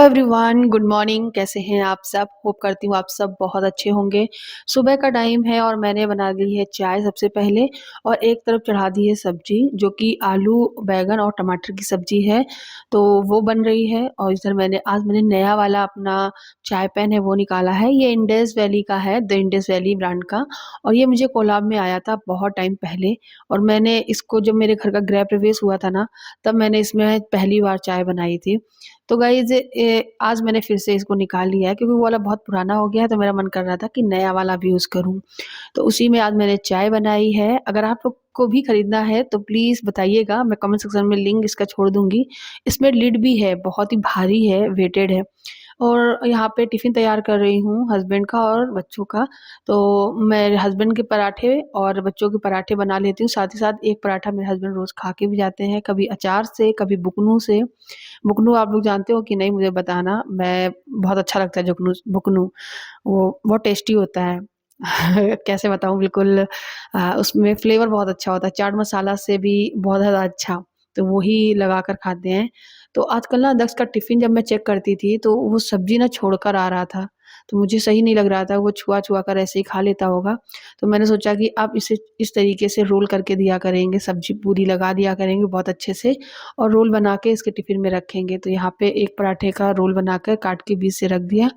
Everyone, good morning. कैसे हैं आप सब? होप करती हूँ आप सब बहुत अच्छे होंगे। सुबह का टाइम है और मैंने बना ली है चाय सबसे पहले और एक तरफ चढ़ा दी है सब्जी जो कि आलू, बैंगन और टमाटर की सब्जी है, तो वो बन रही है। और इधर मैंने नया वाला अपना चाय पैन है वो निकाला है। ये इंडस वैली का है, द इंडस वैली ब्रांड का, और ये मुझे कोलाब में आया था बहुत टाइम पहले। और मैंने इसको जब मेरे घर का गृह प्रवेश हुआ था ना, तब मैंने इसमें पहली बार चाय बनाई थी। तो गाइज़ आज मैंने फिर से इसको निकाल लिया है क्योंकि वो वाला बहुत पुराना हो गया है, तो मेरा मन कर रहा था कि नया वाला भी यूज़ करूँ। तो उसी में आज मैंने चाय बनाई है। अगर आप लोग को भी खरीदना है तो प्लीज़ बताइएगा, मैं कमेंट सेक्शन में लिंक इसका छोड़ दूँगी। इसमें लिड भी है, बहुत ही भारी है, वेटेड है। और यहाँ पे टिफ़िन तैयार कर रही हूँ हस्बैंड का और बच्चों का। तो मैं हस्बैंड के पराठे और बच्चों के पराठे बना लेती हूँ, साथ ही साथ एक पराठा मेरे हस्बैंड रोज़ खा के भी जाते हैं, कभी अचार से, कभी बुकनू से। बुकनू आप लोग जानते हो कि नहीं मुझे बताना, मैं बहुत अच्छा लगता है जुकनू बुकनू, वो बहुत टेस्टी होता है। कैसे बताऊँ, बिल्कुल उसमें फ्लेवर बहुत अच्छा होता है, चाट मसाला से भी बहुत ज़्यादा अच्छा, तो वही लगाकर खाते हैं। तो आजकल ना दक्ष का टिफ़िन जब मैं चेक करती थी, तो वो सब्ज़ी ना छोड़कर आ रहा था, तो मुझे सही नहीं लग रहा था, वो छुआ-छुआ कर ऐसे ही खा लेता होगा। तो मैंने सोचा कि अब इसे इस तरीके से रोल करके दिया करेंगे, सब्ज़ी पूरी लगा दिया करेंगे बहुत अच्छे से और रोल बना के इसके टिफ़िन में रखेंगे। तो यहाँ पे एक पराठे का रोल बनाकर काट के बीच से रख दिया,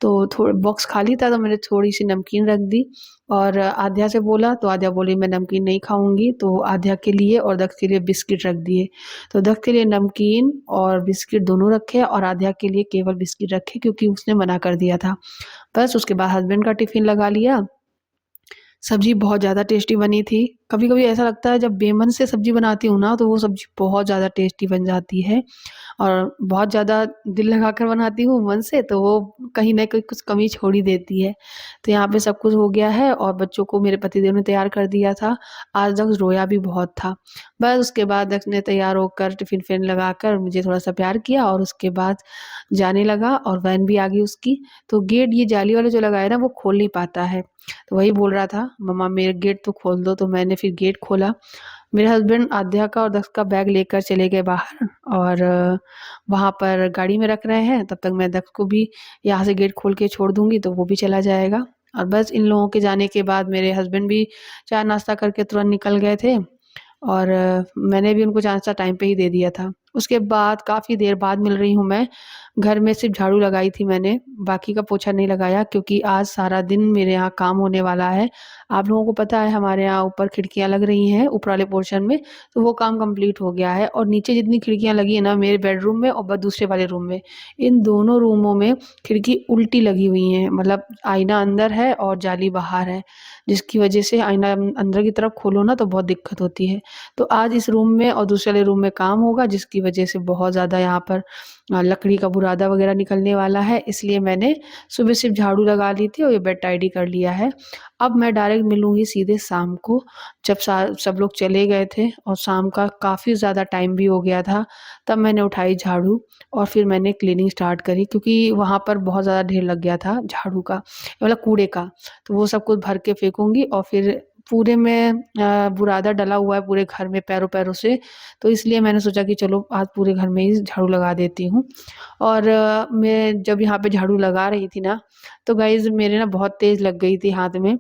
तो थोड़ा बॉक्स खाली था तो मैंने थोड़ी-सी नमकीन रख दी और आध्या से बोला तो आध्या बोली मैं नमकीन नहीं खाऊँगी, तो आध्या के लिए और दक्ष के लिए बिस्किट रख दिए। तो दक्ष के लिए नमकीन और बिस्किट दोनों रखे और आध्या के लिए केवल बिस्किट रखे क्योंकि उसने मना कर दिया था। बस उसके बाद हस्बैंड का टिफ़िन लगा लिया। सब्ज़ी बहुत ज़्यादा टेस्टी बनी थी। कभी-कभी ऐसा लगता है जब बेमन से सब्ज़ी बनाती हूँ ना, तो वो सब्ज़ी बहुत ज़्यादा टेस्टी बन जाती है और बहुत ज़्यादा दिल लगाकर बनाती हूँ मन से, तो वो कहीं न कहीं कुछ कमी छोड़ ही देती है। तो यहाँ पे सब कुछ हो गया है और बच्चों को मेरे पतिदेव ने तैयार कर दिया था। आज दक्ष रोया भी बहुत था। बस उसके बाद दक्ष ने तैयार होकर टिफ़िन-विफ़िन लगाकर मुझे थोड़ा-सा प्यार किया और उसके बाद जाने लगा और वैन भी आ गई उसकी। तो गेट ये जाली वाला जो लगाया है ना, वो खोल नहीं पाता है। तो वही बोल रहा था, मम्मा मेरे गेट तो खोल दो, तो मैंने फिर गेट खोला। मेरे हस्बैंड आध्या का और दक्ष का बैग लेकर चले गए बाहर और वहाँ पर गाड़ी में रख रहे हैं, तब तक मैं दक्ष को भी यहाँ से गेट खोल के छोड़ दूँगी, तो वो भी चला जाएगा। और बस इन लोगों के जाने के बाद मेरे हस्बैंड भी चाय नाश्ता करके तुरंत निकल गए थे और मैंने भी उनको नाश्ता टाइम पे ही दे दिया था। उसके बाद काफ़ी देर बाद मिल रही हूँ मैं। घर में सिर्फ़ झाड़ू लगाई थी मैंने, बाकी का पोछा नहीं लगाया क्योंकि आज सारा दिन मेरे यहाँ काम होने वाला है। आप लोगों को पता है हमारे यहाँ ऊपर खिड़कियाँ लग रही हैं ऊपर वाले पोर्शन में, तो वो काम कंप्लीट हो गया है और नीचे जितनी खिड़कियाँ लगी हैं ना मेरे बेडरूम में और दूसरे वाले रूम में, इन दोनों रूमों में खिड़की उल्टी लगी हुई हैं। मतलब आईना अंदर है और जाली बाहर है, जिसकी वज़ह से आईना अंदर की तरफ खोलो ना तो बहुत दिक्कत होती है। तो आज इस रूम में और दूसरे वाले रूम में काम होगा जिसकी वज़ह से बहुत ज़्यादा यहाँ पर लकड़ी का बुरादा वग़ैरह निकलने वाला है, इसलिए मैंने सुबह सिर्फ़ झाड़ू लगा ली थी और ये बेड टाइडी कर लिया है। अब मैं डायरेक्ट मिलूँगी सीधे शाम को, जब सब लोग चले गए थे और शाम का काफ़ी ज़्यादा टाइम भी हो गया था, तब मैंने उठाई झाड़ू और फिर मैंने क्लीनिंग स्टार्ट करी क्योंकि वहाँ पर बहुत ज़्यादा ढेर लग गया था झाड़ू का, मतलब कूड़े का। तो वो सब कुछ भर के फेंकूँगी और फिर पूरे में बुरादा डला हुआ है पूरे घर में पैरों-पैरों से, तो इसलिए मैंने सोचा कि चलो आज पूरे घर में ही झाड़ू लगा देती हूँ। और मैं जब यहाँ पे झाड़ू लगा रही थी ना, तो गाइज़ मेरे ना बहुत तेज़ लग गई थी हाथ में।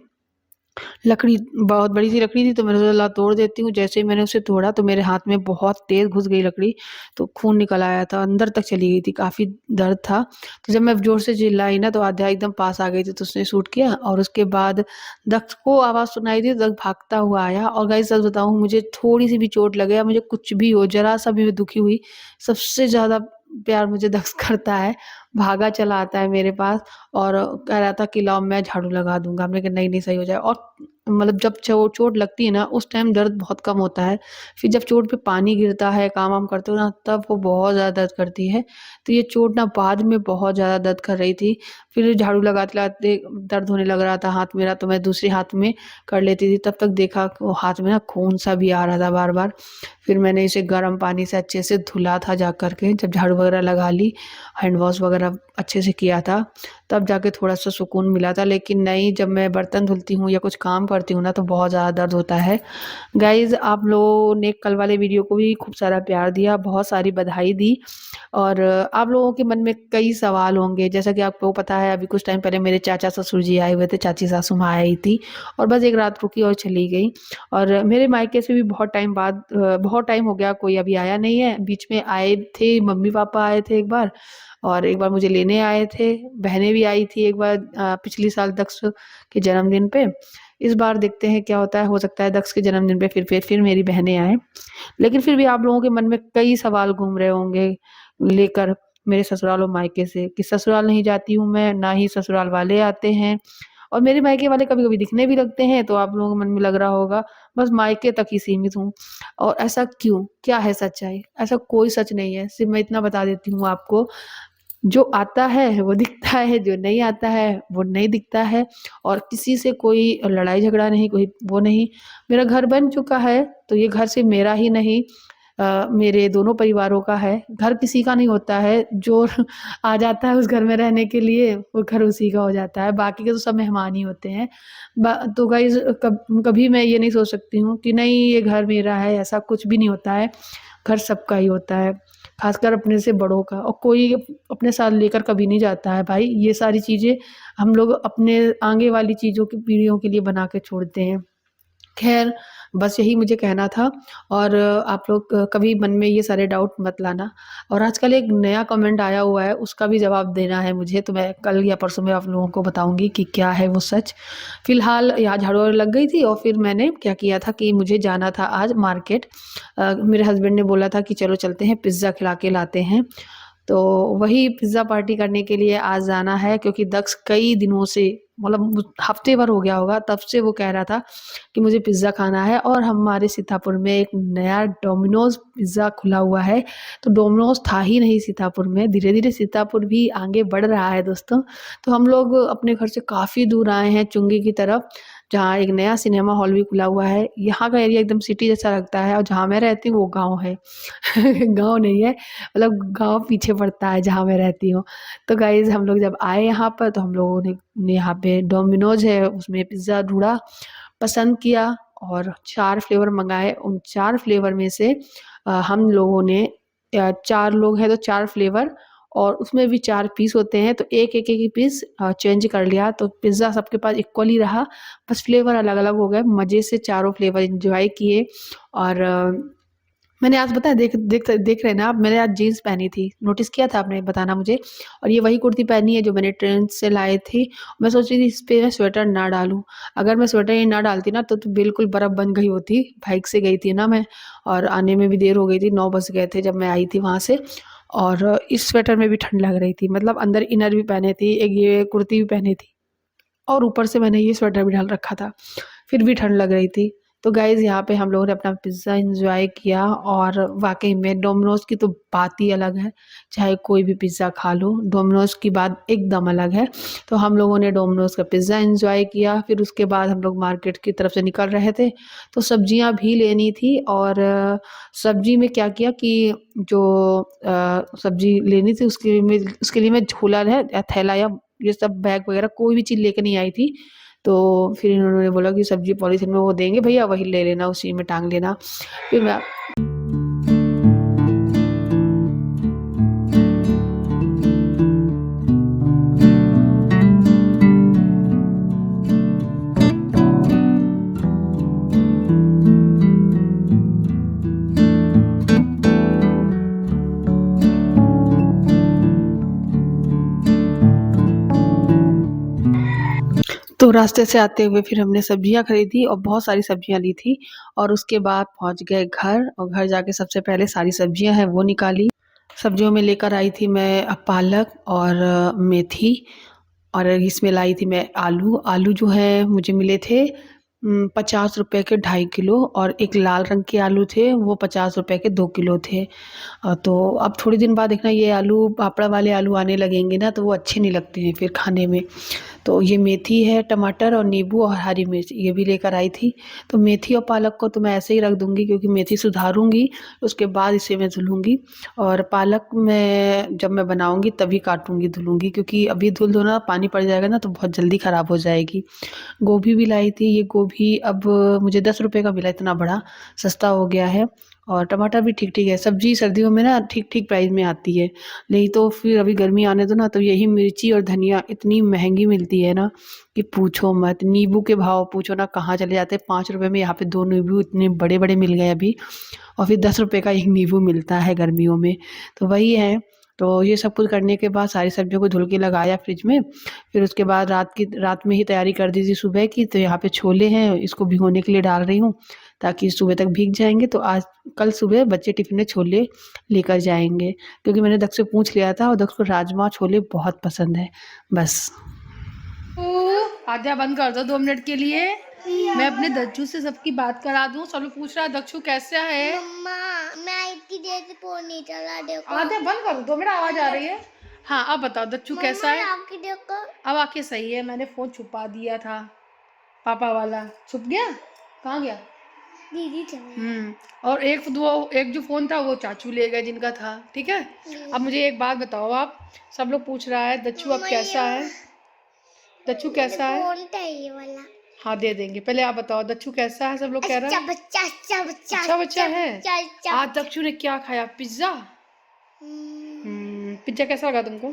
लकड़ी बहुत बड़ी-सी लकड़ी थी तो मैंने सोचा ला तोड़ देती हूँ, जैसे ही मैंने उसे तोड़ा तो मेरे हाथ में बहुत तेज़ घुस गई लकड़ी, तो खून निकल आया था, अंदर तक चली गई थी, काफ़ी दर्द था। तो जब मैं ज़ोर से चिल्लाई ना तो आध्या एकदम पास आ गई थी, तो उसने शूट किया और उसके बाद दक्ष को आवाज़ सुनाई दी, दक्ष भागता हुआ आया और गाइस सच बताऊँ मुझे थोड़ी-सी भी चोट लगे या मुझे कुछ भी हो, ज़रा-सा भी मैं दुखी हुई, सबसे ज़्यादा प्यार मुझे दक्ष करता है, भागा चला आता है मेरे पास और कह रहा था कि लाओ मैं झाड़ू लगा दूँगा। हमने कहा नहीं, नहीं सही हो जाएगा और मतलब जब चोट लगती है ना उस टाइम दर्द बहुत कम होता है। फिर जब चोट पे पानी गिरता है, काम-वाम करते हो ना तब वो बहुत ज़्यादा दर्द करती है। तो ये चोट ना बाद में बहुत ज़्यादा दर्द कर रही थी। फिर झाड़ू लगाते-लगाते दर्द होने लग रहा था हाथ मेरा तो मैं दूसरे हाथ में कर लेती थी। तब तक देखा वो हाथ में ना खून सा भी आ रहा था बार-बार। फिर मैंने इसे गर्म पानी से अच्छे से धुला था जा कर के जब झाड़ू वगैरह लगा ली, हैंड वॉश वगैरह तरफ अच्छे से किया था, तब जाके थोड़ा-सा सुकून मिला था। लेकिन नहीं, जब मैं बर्तन धुलती हूँ या कुछ काम करती हूँ ना, तो बहुत ज़्यादा दर्द होता है। गाइज़, आप लोगों ने कल वाले वीडियो को भी खूब सारा प्यार दिया, बहुत सारी बधाई दी और आप लोगों के मन में कई सवाल होंगे। जैसा कि आपको पता है, अभी कुछ टाइम पहले मेरे चाचा ससुर जी आए हुए थे, चाची सासू माँ आई थी और बस 1 रात रुकी और चली गई। और मेरे मायके से भी बहुत टाइम बाद बहुत टाइम हो गया, कोई अभी आया नहीं है। बीच में आए थे, मम्मी-पापा आए थे एक बार और एक बार मुझे लेने आए थे। बहनें भी आई थी एक बार पिछली साल दक्ष के जन्मदिन पे। इस बार देखते हैं क्या होता है, हो सकता है दक्ष के जन्मदिन पे फिर मेरी बहनें आएँ। लेकिन फिर भी आप लोगों के मन में कई सवाल घूम रहे होंगे लेकर मेरे ससुराल और मायके से कि ससुराल नहीं जाती हूँ मैं, ना ही ससुराल वाले आते हैं और मेरे मायके वाले कभी-कभी दिखने भी लगते हैं, तो आप लोगों के मन में लग रहा होगा बस मायके तक ही सीमित हूँ। और ऐसा क्यों? क्या है सच्चाई? ऐसा कोई सच नहीं है, सिर्फ़ मैं इतना बता देती हूँ आपको, जो आता है वो दिखता है, जो नहीं आता है वो नहीं दिखता है और किसी से कोई लड़ाई-झगड़ा नहीं, कोई वो नहीं। मेरा घर बन चुका है, तो ये घर सिर्फ़ मेरा ही नहीं मेरे दोनों परिवारों का है। घर किसी का नहीं होता है, जो आ जाता है उस घर में रहने के लिए, वो घर उसी का हो जाता है, बाकी के तो सब मेहमान ही होते हैं। तो गाइज़, कभी मैं ये नहीं सोच सकती हूँ कि नहीं ये घर मेरा है, ऐसा कुछ भी नहीं होता है। घर सबका ही होता है, ख़ासकर अपने से बड़ों का और कोई अपने साथ लेकर कभी नहीं जाता है भाई। ये सारी चीज़ें हम लोग अपने आगे वाली चीज़ों की पीढ़ियों के लिए बना के छोड़ते हैं। ख़ैर, बस यही मुझे कहना था और आप लोग कभी मन में ये सारे डाउट मत लाना। और आजकल एक नया कमेंट आया हुआ है, उसका भी जवाब देना है मुझे, तो मैं कल या परसों में आप लोगों को बताऊँगी कि क्या है वो सच। फ़िलहाल यहाँ झाड़ू-वाड़ू लग गई थी और फिर मैंने क्या किया था कि मुझे जाना था आज मार्केट। मेरे हस्बैंड ने बोला था कि चलो चलते हैं, पिज़्ज़ा खिला के लाते हैं। तो वही पिज़्ज़ा पार्टी करने के लिए आज जाना है क्योंकि दक्ष कई दिनों से मतलब हफ़्ते भर हो गया होगा, तब से वो कह रहा था कि मुझे पिज़्ज़ा खाना है और हमारे सीतापुर में एक नया डोमिनोज़ पिज़्ज़ा खुला हुआ है। तो डोमिनोज़ था ही नहीं सीतापुर में, धीरे-धीरे सीतापुर भी आगे बढ़ रहा है दोस्तों। तो हम लोग अपने घर से काफ़ी दूर आए हैं चुंगी की तरफ, जहाँ एक नया सिनेमा हॉल भी खुला हुआ है। यहाँ का एरिया एकदम सिटी जैसा लगता है और जहाँ मैं रहती हूँ वो गाँव है। गाँव नहीं है, मतलब गाँव पीछे पड़ता है जहाँ मैं रहती हूँ। तो गाइज़, हम लोग जब आए यहाँ पर तो हम लोगों ने यहाँ पे डोमिनोज़ है उसमें पिज़्ज़ा ढूँढा, पसंद किया और 4 फ्लेवर मँगाए। उन 4 फ्लेवर में से हम लोगों ने 4 लोग हैं तो 4 फ्लेवर और उसमें भी 4 पीस होते हैं तो एक-एक ही पीस चेंज कर लिया तो पिज़्ज़ा सबके पास इक्वल ही रहा, बस फ्लेवर अलग-अलग हो गए। मज़े से चारों फ्लेवर एन्जॉय किए और मैंने आज पता है देख रहे हैं ना आप, मैंने आज जीन्स पहनी थी, नोटिस किया था आपने? बताना मुझे। और ये वही कुर्ती पहनी है जो मैंने ट्रेंड से लाई थी। मैं सोच रही थी इस पे मैं स्वेटर ना डालूँ, अगर मैं स्वेटर ये ना डालती ना तो बिल्कुल बर्फ़ बन गई होती। बाइक से गई थी ना मैं और आने में भी देर हो गई थी, 9 बज गए थे जब मैं आई थी वहाँ से और इस स्वेटर में भी ठंड लग रही थी। मतलब अंदर इनर भी पहने थी, एक ये कुर्ती भी पहनी थी और ऊपर से मैंने ये स्वेटर भी डाल रखा था, फिर भी ठंड लग रही थी। तो गाइज़, यहाँ पे हम लोगों ने अपना पिज़्ज़ा एन्जॉय किया और वाक़ई में डोमिनोज़ की तो बात ही अलग है, चाहे कोई भी पिज़्ज़ा खा लो, डोमिनोज़ की बात एकदम अलग है। तो हम लोगों ने डोमिनोज़ का पिज़्ज़ा एन्जॉय किया, फिर उसके बाद हम लोग मार्केट की तरफ से निकल रहे थे, तो सब्जियाँ भी लेनी थी और सब्ज़ी में क्या किया कि जो सब्ज़ी लेनी थी उसके लिए मैं झोला है या थैला या ये सब बैग वग़ैरह कोई भी चीज़ लेके नहीं आई थी। तो फिर इन्होंने बोला कि सब्ज़ी पॉलीथीन में वो देंगे भैया, वही ले लेना, उसी में टाँग लेना। फिर मैं तो रास्ते से आते हुए फिर हमने सब्जियाँ खरीदी और बहुत सारी सब्जियाँ ली थी और उसके बाद पहुँच गए घर और घर जाके सबसे पहले सारी सब्जियाँ हैं वो निकाली। सब्जियों में लेकर आई थी मैं पालक और मेथी और इसमें लाई थी मैं आलू। आलू जो है मुझे मिले थे 50 रुपए के 2.5 किलो और एक लाल रंग के आलू थे वो 50 रुपए के 2 किलो थे। तो अब थोड़े दिन बाद देखना ये आलू पापड़ वाले आलू आने लगेंगे ना तो वो अच्छे नहीं लगते हैं फिर खाने में। तो ये मेथी है, टमाटर और नींबू और हरी मिर्च ये भी लेकर आई थी। तो मेथी और पालक को तो मैं ऐसे ही रख दूँगी, क्योंकि मेथी सुधारूँगी, उसके बाद इसे मैं धुलूँगी। और पालक मैं जब मैं बनाऊँगी तभी काटूँगी, धुलूँगी, क्योंकि अभी धुल दो ना, पानी पड़ जाएगा ना तो बहुत जल्दी ख़राब हो जाएगी। गोभी भी लाई थी, ये गोभी अब मुझे 10 रुपए का मिला, इतना बड़ा, सस्ता हो गया है। और टमाटर भी ठीक-ठीक है, सब्ज़ी सर्दियों में ना ठीक-ठीक प्राइस में आती है। नहीं तो फिर अभी गर्मी आने दो ना, तो यही मिर्ची और धनिया इतनी महँगी मिलती है ना कि पूछो मत। नींबू के भाव पूछो ना कहाँ चले जाते हैं, 5 रुपए में यहाँ पे 2 नींबू इतने बड़े-बड़े मिल गए अभी, और फिर 10 रुपए का 1 नींबू मिलता है गर्मियों में। तो वही है, तो ये सब कुछ करने के बाद सारी सब्जियों को धुल के लगाया फ्रिज में। फिर उसके बाद रात में ही तैयारी कर दी थी सुबह की, तो यहाँ पे छोले हैं, इसको भिगोने के लिए डाल रही हूँ, ताकि सुबह तक भीग जाएँगे। तो आज कल सुबह बच्चे टिफ़िन में छोले लेकर जाएँगे, क्योंकि मैंने दक्ष से पूछ लिया था और दक्ष को राजमा छोले बहुत पसंद है। बस। आद्या बंद कर दो 2 मिनट के लिए। मैं अपने दज्जू से सबकी बात करा दूं। सब लोग पूछ रहा है दक्षु कैसा है। मम्मा मैं इतनी देर से फोन नहीं चला, देखो। आद्या बंद कर दो, मेरा आवाज आ रही है। हाँ अब बताओ दक्षु कैसा है। आके देखो। अब आके सही है, मैंने फोन छुपा दिया था, पापा वाला छुप गया। कहाँ गया? दीदी चले। और एक जो फोन था वो चाचू ले गए जिनका था। ठीक है, अब मुझे एक बात बताओ आप, सब लोग पूछ रहा है दक्षु अब कैसा है, दक्षु कैसा है। फोन चाहिए वाला। हाँ दे देंगे, पहले आप बताओ दक्षु कैसा है, सब लोग कह रहे हैं। अच्छा बच्चा है। आज दक्षु ने क्या खाया? पिज्जा। पिज्जा कैसा लगा तुमको?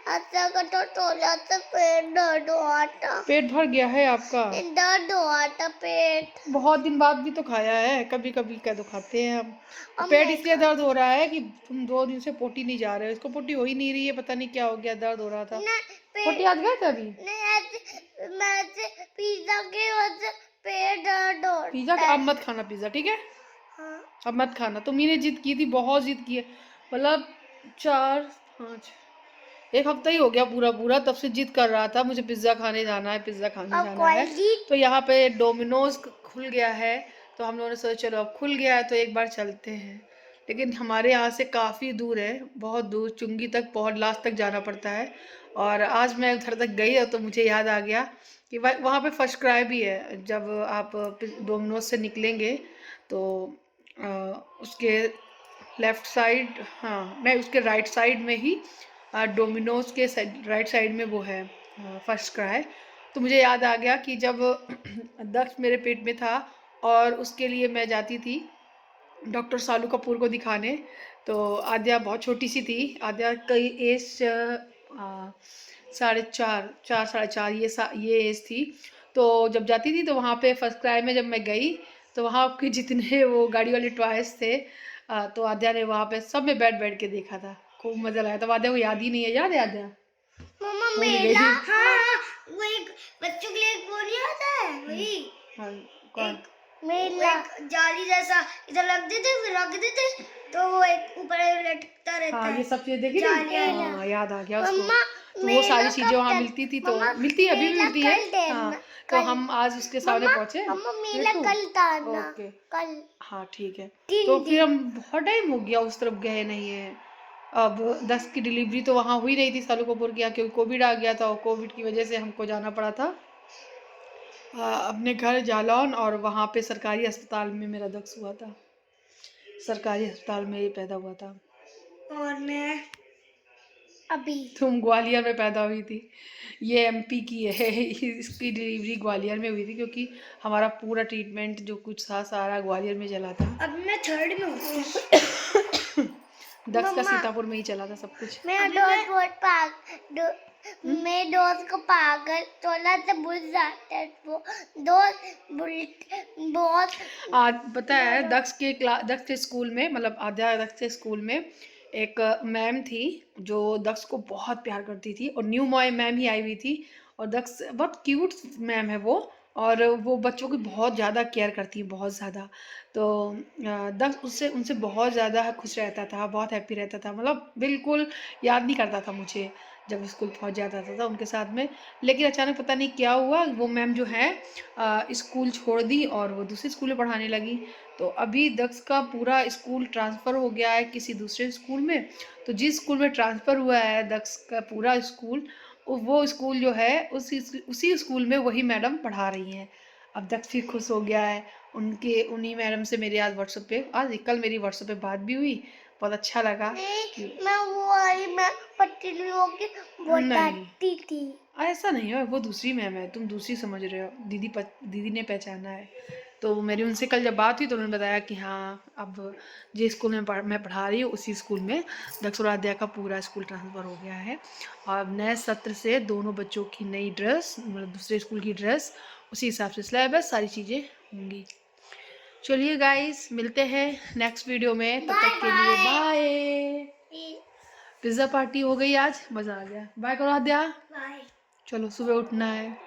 अच्छा का तो थोड़ा सा पेट दर्द हुआ था। पेट भर गया है आपका? दर्द हुआ था पेट। बहुत दिन बाद भी तो खाया है, कभी कभी क्या तो खाते हैं हम। पेट इसलिए दर्द हो रहा है कि तुम 2 दिन से पोटी नहीं जा रहे हो, इसको पोटी हो ही नहीं रही है, पता नहीं क्या हो गया, दर्द हो रहा था। पोटी आज गए थे अभी? मैं पिज्जा के वजह पेट दर्द हो रहा है। पिज्जा अब मत खाना पिज्जा, ठीक है? हाँ। अब मत खाना। तुमने ने जिद की थी, बहुत जिद की है, मतलब 4 5 1 हफ्ता ही हो गया पूरा पूरा, तब से जिद कर रहा था मुझे पिज्ज़ा खाने जाना है, पिज्ज़ा खाने जाना है। तो यहाँ पे डोमिनोज खुल गया है, तो हम लोगों ने सोचा चलो अब खुल गया है तो एक बार चलते हैं। लेकिन हमारे यहाँ से काफ़ी दूर है, बहुत दूर, चुंगी तक, बहुत लास्ट तक जाना पड़ता है। और आज मैं उधर तक गई तो मुझे याद आ गया कि वहाँ पे फर्स्ट क्राई भी है। जब आप डोमिनोज से निकलेंगे तो उसके लेफ़्ट साइड, हाँ नहीं उसके राइट साइड में ही डोमिनोज के राइट साइड में वो है फर्स्ट क्राई। तो मुझे याद आ गया कि जब दक्ष मेरे पेट में था और उसके लिए मैं जाती थी डॉक्टर सालू कपूर को दिखाने, तो आद्या बहुत छोटी सी थी, आद्या कई एज 4.5 ये एज थी। तो जब जाती थी तो वहाँ पे फर्स्ट क्राई में जब मैं गई तो वहाँ के जितने वो गाड़ी वाले टॉयज थे, तो आद्या ने वहाँ पे सब में बैठ बैठ के देखा था, खूब मजा लाया था। आद्या को याद ही नहीं है, याद है आद्या? मम्मा मेला, हाँ वो एक बच्चों के लिए एक वो नहीं आता है वही। हाँ कौन? मेला जाली जैसा इधर रख देते फिर रख देते तो वो एक ऊपर लटकता रहता है। हाँ ये सब चीजें देखी थी। हाँ याद आ गया उसको। तो वो सारी चीजें वहाँ मिलती थी, तो मिलती है अभी भी मिलती है। हाँ तो हम आज उसके सामने पहुँचे। मेला कल था ना? ओके कल। हाँ ठीक है। तो फिर हम बहुत टाइम हो गया उस तरफ गए नहीं है। अब 10 की डिलीवरी तो वहाँ हुई नहीं थी सालू कपूर की, क्योंकि कोविड आ गया था और कोविड की वजह से हमको जाना पड़ा था अपने घर जालौन, और वहाँ पे सरकारी अस्पताल में मेरा दक्ष हुआ था, सरकारी अस्पताल में ये पैदा हुआ था। और मैं अभी तुम ग्वालियर में पैदा हुई थी, ये एमपी की है। इसकी डिलीवरी ग्वालियर में हुई थी, क्योंकि हमारा पूरा ट्रीटमेंट जो कुछ था सारा ग्वालियर में चला था। अब मैं 3rd में हूँ। दक्ष का सीतापुर में ही चला था सब कुछ। मैं दोस्त को पागल थोड़ा सा भूल जाता है वो बहुत। आज पता है दक्ष के स्कूल में, मतलब आद्या दक्ष के स्कूल में एक मैम थी जो दक्ष को बहुत प्यार करती थी, और न्यू मैम ही आई हुई थी, और दक्ष बहुत क्यूट मैम है वो, और वो बच्चों की बहुत ज़्यादा केयर करती है, बहुत ज़्यादा। तो दक्ष उससे उनसे बहुत ज़्यादा खुश रहता था, बहुत हैप्पी रहता था, मतलब बिल्कुल याद नहीं करता था मुझे जब स्कूल पहुंच जाता था उनके साथ में। लेकिन अचानक पता नहीं क्या हुआ, वो मैम जो है स्कूल छोड़ दी और वो दूसरे स्कूल में पढ़ाने लगी। तो अभी दक्ष का पूरा स्कूल ट्रांसफ़र हो गया है किसी दूसरे स्कूल में। तो जिस स्कूल में ट्रांसफ़र हुआ है दक्ष का पूरा स्कूल, वो स्कूल जो है उसी स्कूल में वही मैडम पढ़ा रही हैं। अब दक्ष खुश हो गया है। उन्हीं मैडम से मेरी आज कल मेरी व्हाट्सएप पे बात भी हुई। बहुत अच्छा लगा कि मैं वो वाली मैं पतली होके वो नहीं, डांटती थी। ऐसा नहीं है, वो दूसरी मैम है, तुम दूसरी समझ रहे हो। दीदी ने पहचाना है। तो मेरी उनसे कल जब बात हुई तो उन्होंने बताया कि हाँ, अब जिस स्कूल में मैं पढ़ा रही हूँ उसी स्कूल में दक्ष और आद्या का पूरा स्कूल ट्रांसफ़र हो गया है। और अब नए सत्र से दोनों बच्चों की नई ड्रेस, मतलब दूसरे स्कूल की ड्रेस, उसी हिसाब से सिलेबस सारी चीज़ें होंगी। चलिए गाइस, मिलते हैं नेक्स्ट वीडियो में, तब तक के लिए बाय। पिज़्ज़ा पार्टी हो गई आज, मज़ा आ गया। बाय करो आद्या। बाय। चलो सुबह उठना है।